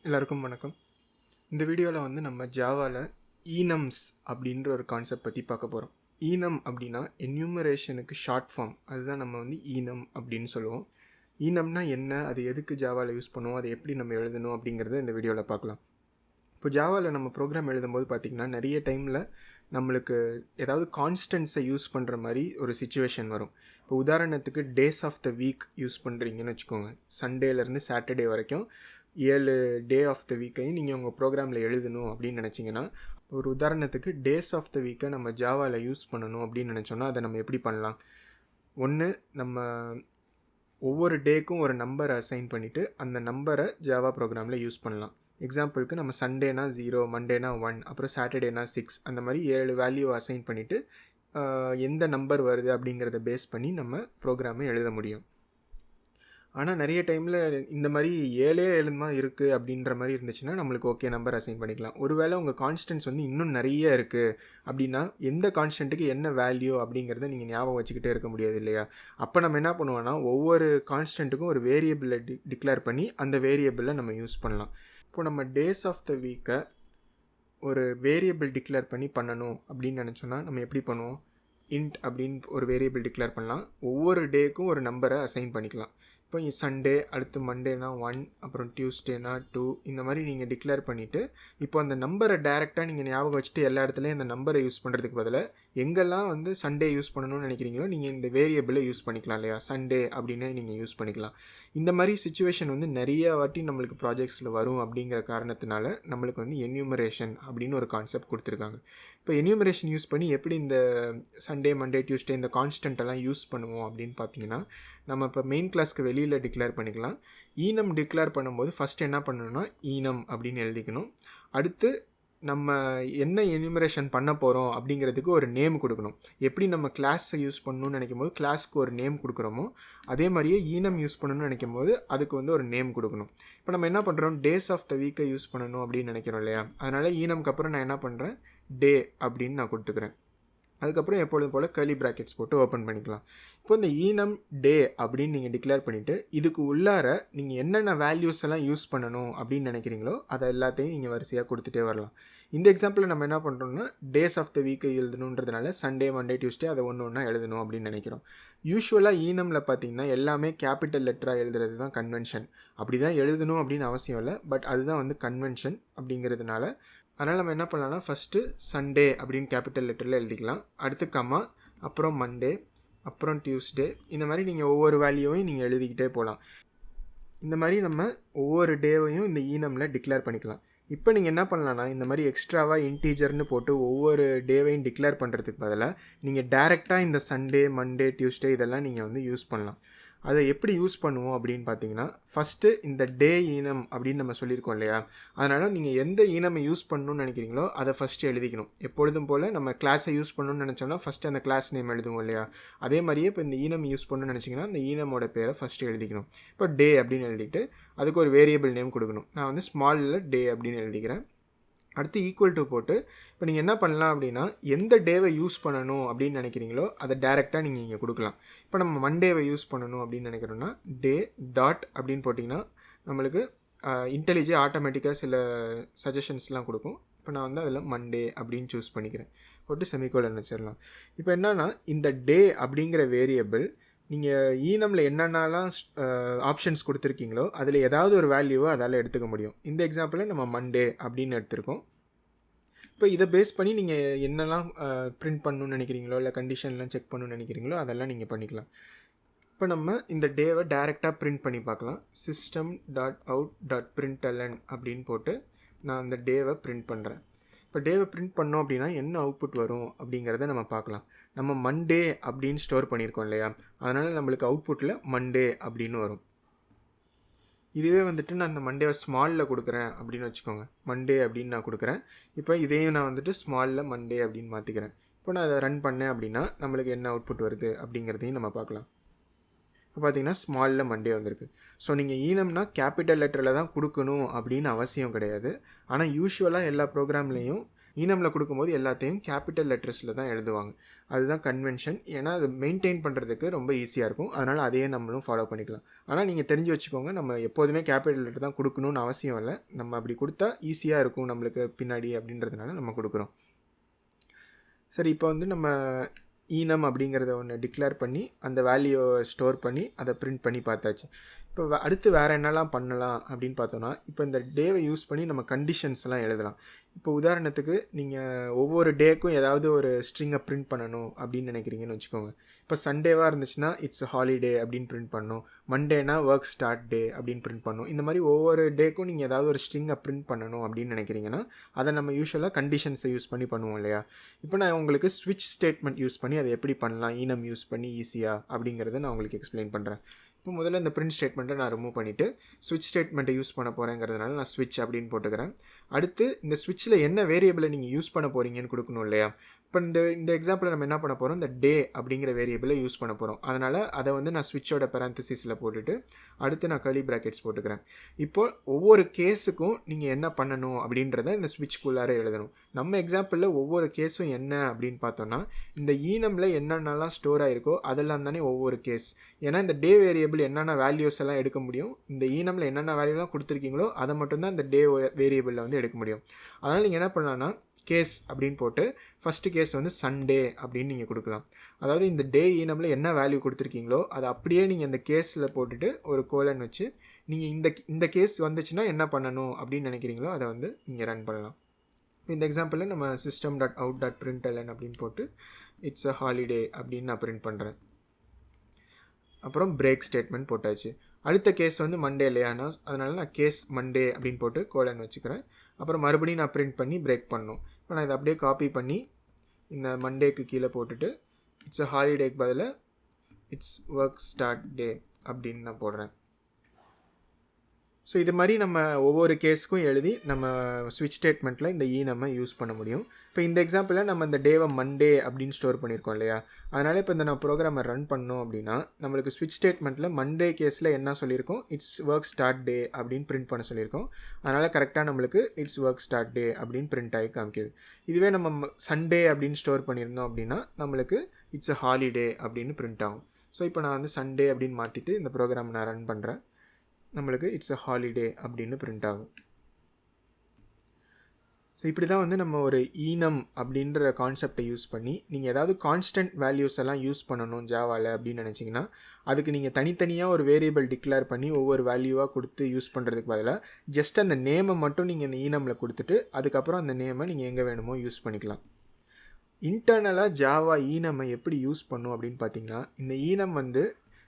எல்லாருக்கும் வணக்கம். இந்த வீடியோவில் நம்ம ஜாவாவில் ஈனம்ஸ் அப்படின்ற ஒரு கான்செப்ட் பற்றி பார்க்க போகிறோம். ஈனம் அப்படின்னா என்யூமரேஷனுக்கு ஷார்ட் ஃபார்ம், அதுதான் நம்ம ஈனம் அப்படின்னு சொல்லுவோம். ஈனம்னா என்ன, அது எதுக்கு ஜாவாவில் யூஸ் பண்ணுவோம், அதை எப்படி நம்ம எழுதணும் அப்படிங்கிறத இந்த வீடியோவில் பார்க்கலாம். இப்போ ஜாவாவில் நம்ம ப்ரோக்ராம் எழுதும்போது பார்த்திங்கன்னா நிறைய டைமில் நம்மளுக்கு ஏதாவது கான்ஸ்டன்ட்ஸை யூஸ் பண்ணுற மாதிரி ஒரு சிச்சுவேஷன் வரும். இப்போ உதாரணத்துக்கு days of the week use பண்ணுறீங்கன்னு வச்சுக்கோங்க. சண்டேலேருந்து சாட்டர்டே வரைக்கும் 7 டே ஆஃப் த வீக்கையும் நீங்கள் உங்கள் ப்ரோக்ராமில் எழுதணும் அப்படின்னு நினச்சிங்கன்னா, ஒரு உதாரணத்துக்கு டேஸ் ஆஃப் த வீக்கை நம்ம ஜாவாவில் யூஸ் பண்ணணும் அப்படின்னு நினச்சோன்னா அதை நம்ம எப்படி பண்ணலாம்? ஒன்று, நம்ம ஒவ்வொரு டேக்கும் ஒரு நம்பரை அசைன் பண்ணிவிட்டு அந்த நம்பரை ஜாவா ப்ரோக்ராமில் யூஸ் பண்ணலாம். எக்ஸாம்பிளுக்கு நம்ம சண்டேனா 0, மண்டேனா 1, அப்புறம் சாட்டர்டேனா 6, அந்த மாதிரி 7 வேல்யூ அசைன் பண்ணிவிட்டு எந்த நம்பர் வருது அப்படிங்கிறத பேஸ் பண்ணி நம்ம ப்ரோக்ராமை எழுத முடியும். ஆனால் நிறைய டைமில் இந்த மாதிரி 7 எழுதுமா இருக்குது அப்படின்ற மாதிரி இருந்துச்சுன்னா நம்மளுக்கு ஓகே நம்பர் அசைன் பண்ணிக்கலாம். ஒருவேளை உங்கள் கான்ஸ்டன்ட்ஸ் இன்னும் நிறைய இருக்குது அப்படின்னா எந்த கான்ஸ்டன்ட்டுக்கு என்ன வேல்யூ அப்படிங்கிறத நீங்கள் ஞாபகம் வச்சுக்கிட்டே இருக்க முடியாது இல்லையா? அப்போ நம்ம என்ன பண்ணுவோன்னா ஒவ்வொரு கான்ஸ்டன்ட்டுக்கும் ஒரு வேரியபிளை டிக்ளேர் பண்ணி அந்த வேரியபிளை நம்ம யூஸ் பண்ணலாம். இப்போ நம்ம டேஸ் ஆஃப் த வீக்கை ஒரு வேரியபிள் டிக்ளேர் பண்ணி பண்ணணும் அப்படின்னு நினச்சோன்னா நம்ம எப்படி பண்ணுவோம்? இன்ட் அப்படின்னு ஒரு வேரியபிள் டிக்ளேர் பண்ணலாம். ஒவ்வொரு டேக்கும் ஒரு நம்பரை அசைன் பண்ணிக்கலாம். இப்போ சண்டே, அடுத்து மண்டேனா 1, அப்புறம் டியூஸ்டேனா 2, இந்த மாதிரி நீங்கள் டிக்ளேர் பண்ணிவிட்டு இப்போ அந்த நம்பரை டேரெக்டாக நீங்கள் ஞாபகம் வச்சுட்டு எல்லா இடத்துலையும் அந்த நம்பரை யூஸ் பண்ணுறதுக்கு பதிலாக எங்கெல்லாம் சண்டே யூஸ் பண்ணணும்னு நினைக்கிறீங்களோ நீங்கள் இந்த வேரியபிளை யூஸ் பண்ணிக்கலாம் இல்லையா? சண்டே அப்படின்னு நீங்கள் யூஸ் பண்ணிக்கலாம். இந்த மாதிரி சிச்சுவேஷன் நிறைய வாட்டி நம்மளுக்கு ப்ராஜெக்ட்ஸில் வரும். அப்படிங்கிற காரணத்தினால நம்மளுக்கு என்யூமரேஷன் அப்படின்னு ஒரு கான்செப்ட் கொடுத்துருக்காங்க. இப்போ என்யூமரேஷன் யூஸ் பண்ணி எப்படி இந்த சண்டே, மண்டே, டியூஸ்டே இந்த கான்ஸ்டன்ட்டெல்லாம் யூஸ் பண்ணுவோம் அப்படின்னு பார்த்தீங்கன்னா, நம்ம இப்போ மெயின் கிளாஸ்க்கு வெளியில் டிக்ளேர் பண்ணிக்கலாம். ஈனம் டிக்ளேர் பண்ணும்போது ஃபஸ்ட் என்ன பண்ணணும்னா ஈனம் அப்படின்னு எழுதிக்கணும். அடுத்து நம்ம என்ன என்யூமரேஷன் பண்ண போகிறோம் அப்படிங்கிறதுக்கு ஒரு நேம் கொடுக்கணும். எப்படி நம்ம கிளாஸை யூஸ் பண்ணணும்னு நினைக்கும் போது கிளாஸ்க்கு ஒரு நேம் கொடுக்குறோமோ அதே மாதிரியே ஈனம் யூஸ் பண்ணணும்னு நினைக்கும் போது அதுக்கு ஒரு நேம் கொடுக்கணும். இப்போ நம்ம என்ன பண்ணுறோம், டேஸ் ஆஃப் த வீக்கை யூஸ் பண்ணணும் அப்படின்னு நினைக்கிறோம் இல்லையா? அதனால் ஈனம்க்கு அப்புறம் நான் என்ன பண்ணுறேன், டே அப்படின்னு நான் கொடுத்துக்கிறேன். அதுக்கப்புறம் எப்பொழுதும் போல் கர்லி ப்ராக்கெட்ஸ் போட்டு ஓப்பன் பண்ணிக்கலாம். இப்போ இந்த ஈனம் டே அப்படின்னு நீங்கள் டிக்ளேர் பண்ணிவிட்டு இதுக்கு உள்ளார நீங்கள் என்னென்ன வேல்யூஸ் எல்லாம் யூஸ் பண்ணணும் அப்படின்னு நினைக்கிறீங்களோ அதை எல்லாத்தையும் நீங்கள் வரிசையாக கொடுத்துட்டே வரலாம். இந்த எக்ஸாம்பிளில் நம்ம என்ன பண்ணுறோம்னா டேஸ் ஆஃப் த வீக்கை எழுதணுன்றதுனால சண்டே, மண்டே, டியூஸ்டே அதை ஒன்று ஒன்றா எழுதணும் அப்படின்னு நினைக்கிறோம். யூஸ்வலாக ஈனமில் பார்த்தீங்கன்னா எல்லாமே கேபிட்டல் லெட்டராக எழுதுறது தான் கன்வென்ஷன். அப்படி தான் எழுதணும் அப்படின்னு அவசியம் இல்லை, பட் அதுதான் கன்வென்ஷன் அப்படிங்கிறதுனால. அதனால் நம்ம என்ன பண்ணலாம்னா ஃபஸ்ட்டு சண்டே அப்படின்னு கேபிட்டல் லெட்டரில் எழுதிக்கலாம். அடுத்து கமா, அப்புறம் மண்டே, அப்புறம் டியூஸ்டே, இந்த மாதிரி நீங்கள் ஒவ்வொரு வேல்யூவையும் நீங்கள் எழுதிக்கிட்டே போகலாம். இந்த மாதிரி நம்ம ஒவ்வொரு டேவையும் இந்த ஈனமில் டிக்ளேர் பண்ணிக்கலாம். இப்போ நீங்கள் என்ன பண்ணலான்னா இந்த மாதிரி எக்ஸ்ட்ராவாக இன்டீஜர்னு போட்டு ஒவ்வொரு டேவையும் டிக்ளேர் பண்ணுறதுக்கு பதிலாக நீங்கள் டேரெக்டாக இந்த சண்டே, மண்டே, டியூஸ்டே இதெல்லாம் நீங்கள் யூஸ் பண்ணலாம். அதை எப்படி யூஸ் பண்ணுவோம் அப்படின்னு பார்த்தீங்கன்னா, ஃபஸ்ட்டு இந்த டே ஈனம் அப்படின்னு நம்ம சொல்லியிருக்கோம் இல்லையா? அதனால் நீங்கள் எந்த ஈனமை யூஸ் பண்ணணும்னு நினைக்கிறீங்களோ அதை ஃபஸ்ட்டு எழுதிக்கணும். எப்பொழுதும் போல் நம்ம கிளாஸை யூஸ் பண்ணணும்னு நினச்சோம்னா ஃபஸ்ட்டு அந்த கிளாஸ் நேம் எழுதுவோம் இல்லையா? அதே மாதிரியே இப்போ இந்த ஈனம் யூஸ் பண்ணணும்னு நினச்சிங்கன்னா அந்த ஈனமோட பேரை ஃபஸ்ட்டு எழுதிக்கணும். இப்போ டே அப்படின்னு எழுதிட்டு அதுக்கு ஒரு வேரியபிள் நேம் கொடுக்கணும். நான் ஸ்மாலில் டே அப்படின்னு எழுதிக்கிறேன். அடுத்து ஈக்குவல் டு போட்டு இப்போ நீங்கள் என்ன பண்ணலாம் அப்படின்னா எந்த டேவை யூஸ் பண்ணணும் அப்படின்னு நினைக்கிறீங்களோ அதை டேரெக்டாக நீங்கள் இங்கே கொடுக்கலாம். இப்போ நம்ம மண்டேவை யூஸ் பண்ணணும் அப்படின்னு நினைக்கிறோன்னா டே டாட் அப்படின்னு போட்டிங்கன்னா நம்மளுக்கு இன்டெலிஜே ஆட்டோமேட்டிக்காக சில சஜஷன்ஸ்லாம் கொடுக்கும். இப்போ நான் அதில் மண்டே அப்படின்னு சூஸ் பண்ணிக்கிறேன், போட்டு செமிகோலன் வச்சிடலாம். இப்போ என்னென்னா இந்த டே அப்படிங்கிற வேரியபிள் நீங்கள் ஈனமில் என்னென்னலாம் ஆப்ஷன்ஸ் கொடுத்துருக்கீங்களோ அதில் ஏதாவது ஒரு வேல்யூவை அதால் எடுத்துக்க முடியும். இந்த எக்ஸாம்பிளில் நம்ம மண்டே அப்படின்னு எடுத்திருக்கோம். இப்போ இதை பேஸ் பண்ணி நீங்கள் என்னெல்லாம் பிரிண்ட் பண்ணணும்னு நினைக்கிறீங்களோ இல்லை கண்டிஷன்லாம் செக் பண்ணணும்னு நினைக்கிறீங்களோ அதெல்லாம் நீங்கள் பண்ணிக்கலாம். இப்போ நம்ம இந்த டேவை டேரெக்டாக பிரிண்ட் பண்ணி பார்க்கலாம். system.out.println அப்படின்னு போட்டு நான் அந்த டேவை பிரிண்ட் பண்ணுறேன். இப்போ டேவை பிரிண்ட் பண்ணோம் அப்படின்னா என்ன அவுட்புட் வரும் அப்படிங்கிறத நம்ம பார்க்கலாம். நம்ம மண்டே அப்படின்னு ஸ்டோர் பண்ணியிருக்கோம் இல்லையா? அதனால் நம்மளுக்கு அவுட்புட்டில் மண்டே அப்படின்னு வரும். இதுவே நான் அந்த மண்டேவை ஸ்மாலில் கொடுக்குறேன் அப்படின்னு வச்சுக்கோங்க. மண்டே அப்படின்னு நான் கொடுக்குறேன். இப்போ இதையும் நான் ஸ்மாலில் மண்டே அப்படின்னு மாற்றிக்கிறேன். இப்போ நான் அதை ரன் பண்ணேன் அப்படின்னா நம்மளுக்கு என்ன அவுட்புட் வருது அப்படிங்கிறதையும் நம்ம பார்க்கலாம். இப்போ பார்த்தீங்கன்னா ஸ்மாலில் மண்டே வந்திருக்கு. ஸோ நீங்கள் ஈனம்னா கேபிட்டல் லெட்டரில் தான் கொடுக்கணும் அப்படின்னு அவசியம் கிடையாது. ஆனால் யூஸ்வலாக எல்லா ப்ரோக்ராம்லேயும் ஈனமில் கொடுக்கும்போது எல்லாத்தையும் கேபிட்டல் லெட்டர்ஸில் தான் எழுதுவாங்க. அதுதான் கன்வென்ஷன். ஏன்னா அது மெயின்டைன் பண்ணுறதுக்கு ரொம்ப ஈஸியாக இருக்கும். அதனால் அதையே நம்மளும் ஃபாலோ பண்ணிக்கலாம். ஆனால் நீங்கள் தெரிஞ்சு வச்சுக்கோங்க, நம்ம எப்போதுமே கேபிட்டல் லெட்டர் தான் கொடுக்கணும்னு அவசியம் இல்லை. நம்ம அப்படி கொடுத்தா ஈஸியாக இருக்கும் நம்மளுக்கு பின்னாடி அப்படின்றதுனால நம்ம கொடுக்குறோம். சரி, இப்போ வந்து நம்ம ஈனம் அப்படிங்கிறத ஒன்று டிக்ளேர் பண்ணி அந்த வேல்யூவை ஸ்டோர் பண்ணி அதை பிரிண்ட் பண்ணி பார்த்தாச்சு. இப்போ அடுத்து வேறு என்னெல்லாம் பண்ணலாம் அப்படின்னு பார்த்தோன்னா, இப்போ இந்த டேவை யூஸ் பண்ணி நம்ம கண்டிஷன்ஸ்லாம் எழுதலாம். இப்போ உதாரணத்துக்கு நீங்கள் ஒவ்வொரு டேக்கும் ஏதாவது ஒரு ஸ்ட்ரிங்கை பிரிண்ட் பண்ணணும் அப்படின்னு நினைக்கிறீங்கன்னு வச்சுக்கோங்க. இப்போ சண்டேவாக இருந்துச்சுன்னா இட்ஸ் ஹாலிடே அப்படின்னு பிரிண்ட் பண்ணணும். மண்டேனா ஒர்க் ஸ்டார்ட் டே அப்படின்னு பிரிண்ட் பண்ணணும். இந்த மாதிரி ஒவ்வொரு டேக்கும் நீங்கள் ஏதாவது ஒரு ஸ்ட்ரிங்கை பிரிண்ட் பண்ணணும் அப்படின்னு நினைக்கிறீங்கன்னா அதை நம்ம யூஸ்வலாக கண்டிஷன்ஸை யூஸ் பண்ணி பண்ணுவோம் இல்லையா. இப்போ நான் உங்களுக்கு ஸ்விட்ச் ஸ்டேட்மெண்ட் யூஸ் பண்ணி அதை எப்படி பண்ணலாம் ஈனம் யூஸ் பண்ணி ஈஸியாக அப்படிங்கிறத நான் உங்களுக்கு எக்ஸ்பிளைன் பண்ணுறேன். இப்போ முதல்ல இந்த பிரிண்ட் ஸ்டேட்மெண்ட்டை நான் ரிமூவ் பண்ணிவிட்டு ஸ்விட்ச் ஸ்டேட்மெண்ட்டை யூஸ் பண்ண போகிறேங்கிறதுனால நான் ஸ்விட்ச் அப்படின்னு போட்டுக்கிறேன். அடுத்து இந்த ஸ்விட்சில் என்ன வேரியபிளை நீங்கள் யூஸ் பண்ண போகிறீங்கன்னு கொடுக்கணும் இல்லையா. இப்போ இந்த எக்ஸாம்பிளில் நம்ம என்ன பண்ண போகிறோம், இந்த டே அப்படிங்கிற வேரியபிளை யூஸ் பண்ண போகிறோம். அதனால் அதை வந்து நான் ஸ்விட்சோட பேரந்தசிஸில் போட்டுட்டு அடுத்து நான் கர்லி பிராக்கெட்ஸ் போட்டுக்கிறேன். இப்போது ஒவ்வொரு கேஸுக்கும் நீங்கள் என்ன பண்ணணும் அப்படின்றத இந்த ஸ்விட்ச்குள்ளார எழுதணும். நம்ம எக்ஸாம்பிளில் ஒவ்வொரு கேஸும் என்ன அப்படின்னு பார்த்தோன்னா, இந்த ஈனமில் என்னென்னலாம் ஸ்டோர் ஆகிருக்கோ அதெல்லாம் தானே ஒவ்வொரு கேஸ். ஏன்னா இந்த டே வேரியபிள் என்னென்ன வேல்யூஸ் எல்லாம் எடுக்க முடியும், இந்த ஈனமில் என்னென்ன வேல்யூலாம் கொடுத்துருக்கீங்களோ அதை மட்டும்தான் இந்த டே வேரியபிளில் வந்து எடுக்க முடியும். அதனால் நீங்கள் என்ன பண்ணலான்னா கேஸ் அப்படின்னு போட்டு ஃபஸ்ட்டு கேஸ் வந்து சண்டே அப்படின்னு நீங்கள் கொடுக்கலாம். அதாவது இந்த டே ஈனமில் என்ன வேல்யூ கொடுத்துருக்கீங்களோ அதை அப்படியே நீங்கள் இந்த கேஸில் போட்டுட்டு ஒரு கோலன் வச்சு நீங்கள் இந்த கேஸ் வந்துச்சுன்னா என்ன பண்ணணும் அப்படின்னு நினைக்கிறீங்களோ அதை வந்து நீங்கள் ரன் பண்ணலாம். இந்த எக்ஸாம்பிளில் நம்ம system.out.println அப்படின்னு போட்டு இட்ஸ் அ ஹாலிடே அப்படின்னு நான் பிரிண்ட் பண்ணுறேன். அப்புறம் பிரேக் ஸ்டேட்மெண்ட் போட்டாச்சு. அடுத்த கேஸ் வந்து மண்டே இல்லையானா அதனால நான் கேஸ் மண்டே அப்படின்னு போட்டு கோலன் வச்சுக்கிறேன். அப்புறம் மறுபடியும் நான் பிரிண்ட் பண்ணி பிரேக் பண்ணணும். இப்போ நான் இதை அப்படியே காப்பி பண்ணி இந்த மண்டேக்கு கீழே போட்டுட்டு இட்ஸ் அ ஹாலிடேக்கு பதிலாக இட்ஸ் ஒர்க் ஸ்டார்ட் டே அப்படின்னு நான் போடுறேன். ஸோ இது மாதிரி நம்ம ஒவ்வொரு கேஸுக்கும் எழுதி நம்ம ஸ்விட்ச் ஸ்டேட்மெண்ட்டில் இந்த ஈனமை யூஸ் பண்ண முடியும். இப்போ இந்த எக்ஸாம்பிளில் நம்ம இந்த டேவை மண்டே அப்படின்னு ஸ்டோர் பண்ணியிருக்கோம் இல்லையா. அதனால் இப்போ இந்த நான் ப்ரோக்ராமை ரன் பண்ணோம் அப்படின்னா நம்மளுக்கு ஸ்விட்ச் ஸ்டேட்மெண்ட்டில் மண்டே கேஸில் என்ன சொல்லியிருக்கோம், இட்ஸ் ஒர்க் ஸ்டார்ட் டே அப்படின்னு பிரிண்ட் பண்ண சொல்லியிருக்கோம். அதனால் கரெக்டாக நம்மளுக்கு இட்ஸ் ஒர்க் ஸ்டார்ட் டே அப்படின்னு பிரிண்ட் ஆகி காமிக்குது. இதுவே நம்ம சண்டே அப்படின்னு ஸ்டோர் பண்ணியிருந்தோம் அப்படின்னா நம்மளுக்கு இட்ஸ் அ ஹாலிடே அப்படின்னு பிரிண்ட் ஆகும். ஸோ இப்போ நான் வந்து சண்டே அப்படின்னு மாற்றிட்டு இந்த ப்ரோக்ராம் நான் ரன் பண்ணுறேன். நம்மளுக்கு இட்ஸ் அ ஹாலிடே அப்படின்னு பிரிண்ட் ஆகும். ஸோ இப்படி தான் வந்து நம்ம ஒரு ஈனம் அப்படின்ற கான்செப்டை யூஸ் பண்ணி நீங்கள் ஏதாவது கான்ஸ்டன்ட் வேல்யூஸ் எல்லாம் யூஸ் பண்ணணும் ஜாவாவில் அப்படின்னு நினச்சிங்கன்னா அதுக்கு நீங்கள் தனித்தனியாக ஒரு வேரியபிள் டிக்ளேர் பண்ணி ஒவ்வொரு வேல்யூவாக கொடுத்து யூஸ் பண்ணுறதுக்கு பதிலாக ஜஸ்ட் அந்த நேமை மட்டும் நீங்கள் இந்த ஈனமில் கொடுத்துட்டு அதுக்கப்புறம் அந்த நேமை நீங்கள் எங்கே வேணுமோ யூஸ் பண்ணிக்கலாம். இன்டர்னலாக ஜாவா ஈனமை எப்படி யூஸ் பண்ணும் அப்படின்னு பார்த்தீங்கன்னா, இந்த ஈனம் வந்து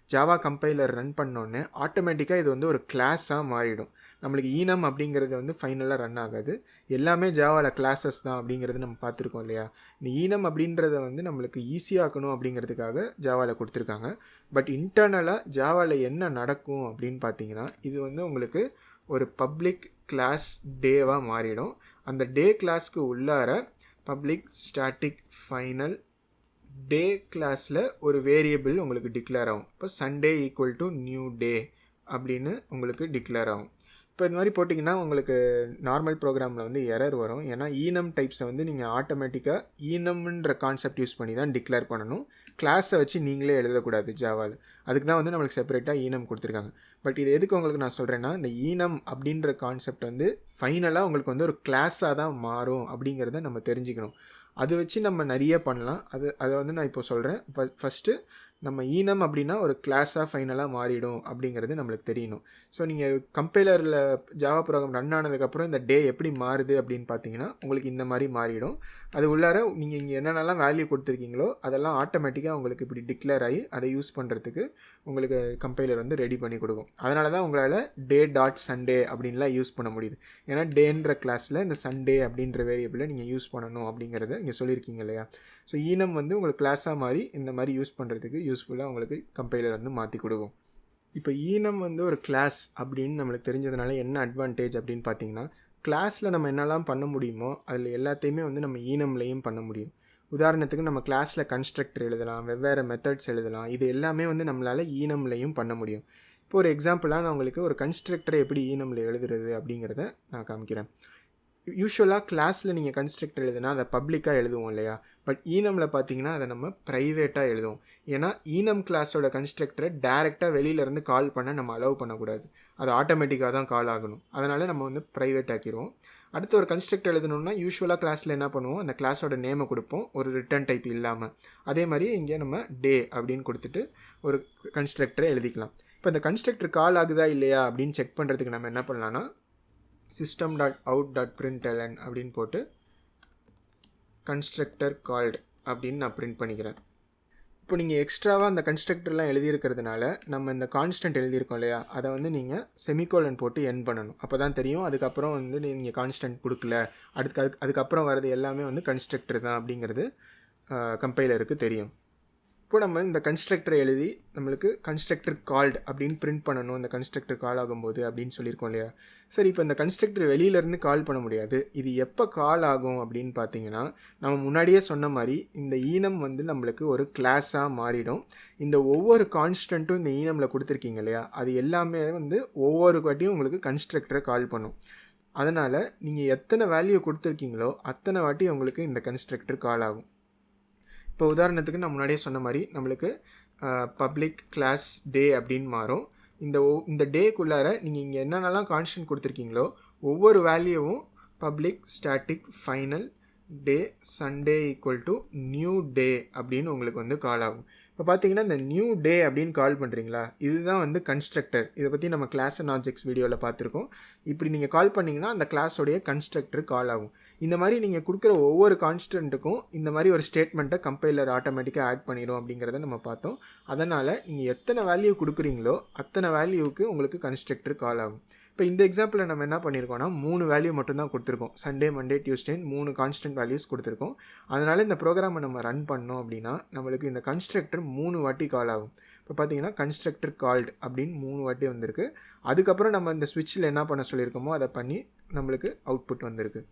ஜாவா கம்பைலர் ரன் பண்ணோன்னே ஆட்டோமேட்டிக்காக இது வந்து ஒரு கிளாஸாக மாறிடும். நம்மளுக்கு ஈனம் அப்படிங்கிறது வந்து ஃபைனலாக ரன் ஆகாது. எல்லாமே ஜாவாவில் கிளாஸஸ் தான் அப்படிங்கிறது நம்ம பார்த்துருக்கோம் இல்லையா. இந்த ஈனம் அப்படின்றத வந்து நம்மளுக்கு ஈஸியாக்கணும் அப்படிங்கிறதுக்காக ஜாவாவில் கொடுத்துருக்காங்க. பட் இன்டர்னலாக ஜாவாவில் என்ன நடக்கும் அப்படின்னு பார்த்தீங்கன்னா, இது வந்து உங்களுக்கு ஒரு பப்ளிக் கிளாஸ் டேவாக மாறிடும். அந்த டே கிளாஸ்க்கு உள்ளார பப்ளிக் ஸ்டாட்டிக் ஃபைனல் டே கிளாஸில் ஒரு வேரியபிள் உங்களுக்கு டிக்ளேர் ஆகும். இப்போ Sunday equal to new day அப்படின்னு உங்களுக்கு டிக்ளேர் ஆகும். இப்போ இந்த மாதிரி போட்டிங்கன்னா உங்களுக்கு நார்மல் ப்ரோக்ராமில் வந்து எரர் வரும். ஏன்னா ஈனம் டைப்ஸை வந்து நீங்கள் ஆட்டோமேட்டிக்காக ஈனம்ன்ற கான்செப்ட் யூஸ் பண்ணி தான் டிக்ளேர் பண்ணணும். கிளாஸை வச்சு நீங்களே எழுதக்கூடாது ஜாவாவில். அதுக்கு தான் வந்து நம்மளுக்கு செப்பரேட்டாக ஈனம் கொடுத்துருக்காங்க. பட் இது எதுக்கு உங்களுக்கு நான் சொல்கிறேன்னா, இந்த ஈனம் அப்படின்ற கான்செப்ட் வந்து ஃபைனலாக உங்களுக்கு வந்து ஒரு கிளாஸாக தான் மாறும் அப்படிங்கிறத நம்ம தெரிஞ்சுக்கணும். அது வச்சு நம்ம நிறைய பண்ணலாம். அதை வந்து நான் இப்போ சொல்கிறேன். ஃபஸ்ட்டு நம்ம ஈனம் அப்படின்னா ஒரு கிளாஸாக ஃபைனலாக மாறிடும் அப்படிங்கிறது நம்மளுக்கு தெரியணும். ஸோ நீங்கள் கம்பைலரில் ஜாவா ப்ரோக்ராம் ரன் ஆனதுக்கப்புறம் இந்த டே எப்படி மாறுது அப்படின்னு பார்த்தீங்கன்னா உங்களுக்கு இந்த மாதிரி மாறிடும். அது உள்ளார நீங்கள் இங்கே என்னென்னலாம் வேல்யூ கொடுத்துருக்கீங்களோ அதெல்லாம் ஆட்டோமேட்டிக்காக உங்களுக்கு இப்படி டிக்ளேர் ஆகி அதை யூஸ் பண்ணுறதுக்கு உங்களுக்கு கம்பைலர் வந்து ரெடி பண்ணி கொடுக்கும். அதனால தான் உங்களால் டே டாட் சண்டே அப்படின்லாம் யூஸ் பண்ண முடியுது. ஏன்னா டேன்ற கிளாஸில் இந்த சண்டே அப்படின்ற வேரியபிளை நீங்கள் யூஸ் பண்ணணும் அப்படிங்கிறத இங்கே சொல்லியிருக்கீங்க இல்லையா. ஸோ ஈனம் வந்து உங்களுக்கு கிளாஸாக மாதிரி இந்த மாதிரி யூஸ் பண்ணுறதுக்கு யூஸ்ஃபுல்லாக உங்களுக்கு கம்பைலர் வந்து மாற்றி கொடுக்கும். இப்போ ஈனம் வந்து ஒரு கிளாஸ் அப்படின்னு நம்மளுக்கு தெரிஞ்சதுனால என்ன அட்வான்டேஜ் அப்படின்னு பார்த்தீங்கன்னா, கிளாஸில் நம்ம என்னெல்லாம் பண்ண முடியுமோ அதில் எல்லாத்தையுமே வந்து நம்ம ஈனம்லேயும் பண்ண முடியும். உதாரணத்துக்கு நம்ம கிளாஸில் கன்ஸ்ட்ரக்டர் எழுதலாம், வெவ்வேறு மெத்தட்ஸ் எழுதலாம். இது எல்லாமே வந்து நம்மளால் ஈனம்லேயும் பண்ண முடியும். இப்போ ஒரு எக்ஸாம்பிளாக நான் உங்களுக்கு ஒரு கன்ஸ்ட்ரக்டரை எப்படி ஈனமில் எழுதுறது அப்படிங்கிறத நான் காமிக்கிறேன். யூஷுவலாக கிளாஸில் நீங்கள் கன்ஸ்ட்ரக்டர் எழுதுனா அதை பப்ளிக்காக எழுதுவோம் இல்லையா? பட் ஈனமில் பார்த்தீங்கன்னா அதை நம்ம ப்ரைவேட்டாக எழுதுவோம். ஏன்னா ஈனம் கிளாஸோட கன்ஸ்ட்ரக்டரை டேரெக்டாக வெளியிலேருந்து கால் பண்ண நம்ம அலோவ் பண்ணக்கூடாது. அது ஆட்டோமேட்டிக்காக தான் கால் ஆகணும். அதனால் நம்ம வந்து ப்ரைவேட் ஆக்கிடுவோம். அடுத்து ஒரு கன்ஸ்ட்ரக்டர் எழுதணும்னா யூஷுவலாக கிளாஸில் என்ன பண்ணுவோம், அந்த கிளாஸோட நேமை கொடுப்போம், ஒரு ரிட்டர்ன் டைப் இல்லாமல். அதே மாதிரி இங்கே நம்ம டே அப்படின்னு கொடுத்துட்டு ஒரு கன்ஸ்ட்ரக்டரை எழுதிக்கலாம். இப்போ இந்த கன்ஸ்ட்ரக்டர் கால் ஆகுதா இல்லையா அப்படின்னு செக் பண்ணுறதுக்கு நம்ம என்ன பண்ணலான்னா system.out.println அப்படின்னு போட்டு கன்ஸ்ட்ரக்டர் கால்டு அப்படின்னு நான் பிரிண்ட் பண்ணிக்கிறேன். இப்போ நீங்கள் எக்ஸ்ட்ராவாக அந்த கன்ஸ்ட்ரக்டர்லாம் எழுதியிருக்கிறதுனால நம்ம இந்த கான்ஸ்டன்ட் எழுதியிருக்கோம் இல்லையா, அதை வந்து நீங்கள் செமிகோலன் போட்டு எண்ட் பண்ணணும். அப்போ தான் தெரியும் அதுக்கப்புறம் வந்து நீங்கள் கான்ஸ்டன்ட் கொடுக்கல, அதுக்கப்புறம் வர்றது எல்லாமே வந்து கன்ஸ்ட்ரக்டர் தான் அப்படிங்கிறது கம்பைலருக்கு தெரியும். இப்போ நம்ம இந்த கன்ஸ்ட்ரக்டரை எழுதி நம்மளுக்கு கன்ஸ்ட்ரக்டர் கால்டு அப்படின்னு பிரிண்ட் பண்ணணும், இந்த கன்ஸ்ட்ரக்டர் கால் ஆகும்போது அப்படின்னு சொல்லியிருக்கோம் இல்லையா. சரி, இப்போ இந்த கன்ஸ்ட்ரக்டர் வெளியிலேருந்து கால் பண்ண முடியாது. இது எப்போ கால் ஆகும் அப்படின்னு பார்த்தீங்கன்னா, நம்ம முன்னாடியே சொன்ன மாதிரி இந்த ஈனம் வந்து நம்மளுக்கு ஒரு கிளாஸாக மாறிடும். இந்த ஒவ்வொரு கான்ஸ்டன்ட்டும் இந்த ஈனமில் கொடுத்துருக்கீங்க இல்லையா, அது எல்லாமே வந்து ஒவ்வொரு வாட்டியும் உங்களுக்கு கன்ஸ்ட்ரக்டரை கால் பண்ணும். அதனால் நீங்கள் எத்தனை வேல்யூ கொடுத்துருக்கீங்களோ அத்தனை வாட்டி உங்களுக்கு இந்த கன்ஸ்ட்ரக்டர் கால் ஆகும். இப்போ உதாரணத்துக்கு நான் முன்னாடியே சொன்ன மாதிரி நம்மளுக்கு பப்ளிக் கிளாஸ் டே அப்படின்னு மாறும். இந்த டேக்குள்ளார நீங்கள் இங்கே என்னென்னலாம் கான்ஸ்டன்ட் கொடுத்துருக்கீங்களோ ஒவ்வொரு வேல்யூவும் public static final day Sunday equal to new day அப்படின்னு உங்களுக்கு வந்து கால் ஆகும். இப்போ பார்த்தீங்கன்னா இந்த நியூ டே அப்படின்னு கால் பண்ணுறீங்களா, இதுதான் வந்து கன்ஸ்ட்ரக்டர். இதை பற்றி நம்ம கிளாஸ் அண்ட் ஆப்ஜெக்ட்ஸ் வீடியோவில் பார்த்துருக்கோம். இப்படி நீங்கள் கால் பண்ணிங்கன்னா அந்த கிளாஸோடைய கன்ஸ்ட்ரக்டர் கால் ஆகும். இந்த மாதிரி நீங்கள் கொடுக்குற ஒவ்வொரு கான்ஸ்டன்ட்டுக்கும் இந்த மாதிரி ஒரு ஸ்டேட்மெண்ட்டை கம்பைலர் ஆட்டோமேட்டிக்காக ஆட் பண்ணிடும் அப்படிங்கிறத நம்ம பார்த்தோம். அதனால் நீங்கள் எத்தனை வேல்யூ கொடுக்குறீங்களோ அத்தனை வேல்யூவுக்கு உங்களுக்கு கன்ஸ்ட்ரக்டர் கால் ஆகும். இப்போ இந்த எக்ஸாம்பிளில் நம்ம என்ன பண்ணியிருக்கோம்னா 3 வேல்யூ மட்டும்தான் கொடுத்துருக்கோம். சண்டே, மண்டே, டியூஸ்டேன்னு 3 கான்ஸ்டன்ட் வேல்யூஸ் கொடுத்துருக்கோம். அதனால் இந்த ப்ரோக்ராமை நம்ம ரன் பண்ணோம் அப்படின்னா நம்மளுக்கு இந்த கன்ஸ்ட்ரக்டர் 3 வாட்டி கால் ஆகும். இப்போ பார்த்தீங்கன்னா கன்ஸ்ட்ரக்டர் கால்டு அப்படின்னு 3 வாட்டி வந்திருக்கு. அதுக்கப்புறம் நம்ம இந்த ஸ்விட்சில் என்ன பண்ண சொல்லியிருக்கோமோ அதை பண்ணி நம்மளுக்கு அவுட்புட் வந்திருக்கு.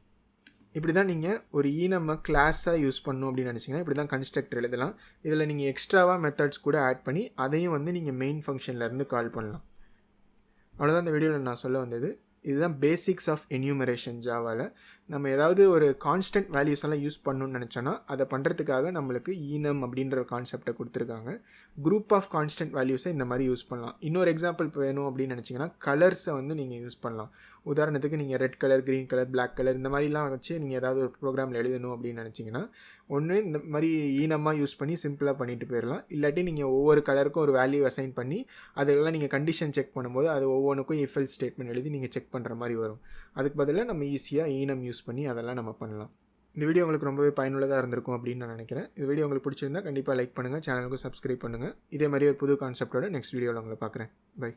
இப்படி தான் நீங்கள் ஒரு ஈனம்மை கிளாஸாக யூஸ் பண்ணணும் அப்படின்னு நினச்சிங்கன்னா இப்படி தான் கன்ஸ்ட்ரக்டர் எழுதலாம். இதில் நீங்கள் எக்ஸ்ட்ராவாக மெத்தட்ஸ் கூட ஆட் பண்ணி அதையும் வந்து நீங்கள் மெயின் ஃபங்க்ஷன்லேருந்து கால் பண்ணலாம். அவ்வளோதான் இந்த வீடியோவில் நான் சொல்ல வந்தது. இதுதான் பேசிக்ஸ் ஆஃப் என்யூமரேஷன் ஜாவாவில். நம்ம ஏதாவது ஒரு கான்ஸ்டன்ட் வேல்யூஸ் எல்லாம் யூஸ் பண்ணணும்னு நினச்சோன்னா அதை பண்ணுறதுக்காக நம்மளுக்கு ஈனம் அப்படின்ற ஒரு கான்செப்டை கொடுத்துருக்காங்க. குரூப் ஆஃப் கான்ஸ்டன்ட் வேல்யூஸை இந்த மாதிரி யூஸ் பண்ணலாம். இன்னொரு எக்ஸாம்பிள் வேணும் அப்படின்னு நினச்சிங்கன்னா கலர்ஸை வந்து நீங்கள் யூஸ் பண்ணலாம். உதாரணத்துக்கு நீங்கள் red colour, green colour, black colour இந்த மாதிரிலாம் வச்சு நீங்கள் ஏதாவது ஒரு ப்ரோக்ராமில் எழுதணும் அப்படின்னு நினச்சிங்கன்னா ஒன்று இந்த மாதிரி ஈனமாக யூஸ் பண்ணி சிம்பிளாக பண்ணிட்டு போயிடலாம். இல்லாட்டி நீங்கள் ஒவ்வொரு கலருக்கும் ஒரு வேல்யூ அசைன் பண்ணி அதெல்லாம் நீங்கள் கண்டிஷன் செக் பண்ணும்போது அது ஒவ்வொன்றுக்கும் இஃப் எல்ஸ் ஸ்டேட்மெண்ட் எழுதி நீங்கள் செக் பண்ணுற மாதிரி வரும். அதுக்கு பதிலாக நம்ம ஈஸியாக ஈனம் யூஸ் பண்ணி அதெல்லாம் நம்ம பண்ணலாம். இந்த வீடியோ உங்களுக்கு ரொம்பவே பயனுள்ளதாக இருந்திருக்கும் அப்படின்னு நான் நினைக்கிறேன். இந்த வீடியோ உங்களுக்கு பிடிச்சிருந்தா கண்டிப்பாக லைக் பண்ணுங்கள், சேனலுக்கும் சப்ஸ்கிரைப் பண்ணுங்கள். இதே மாதிரி ஒரு புது கான்செப்டோட நெக்ஸ்ட் வீடியோவில் உங்களை பார்க்குறேன். பை.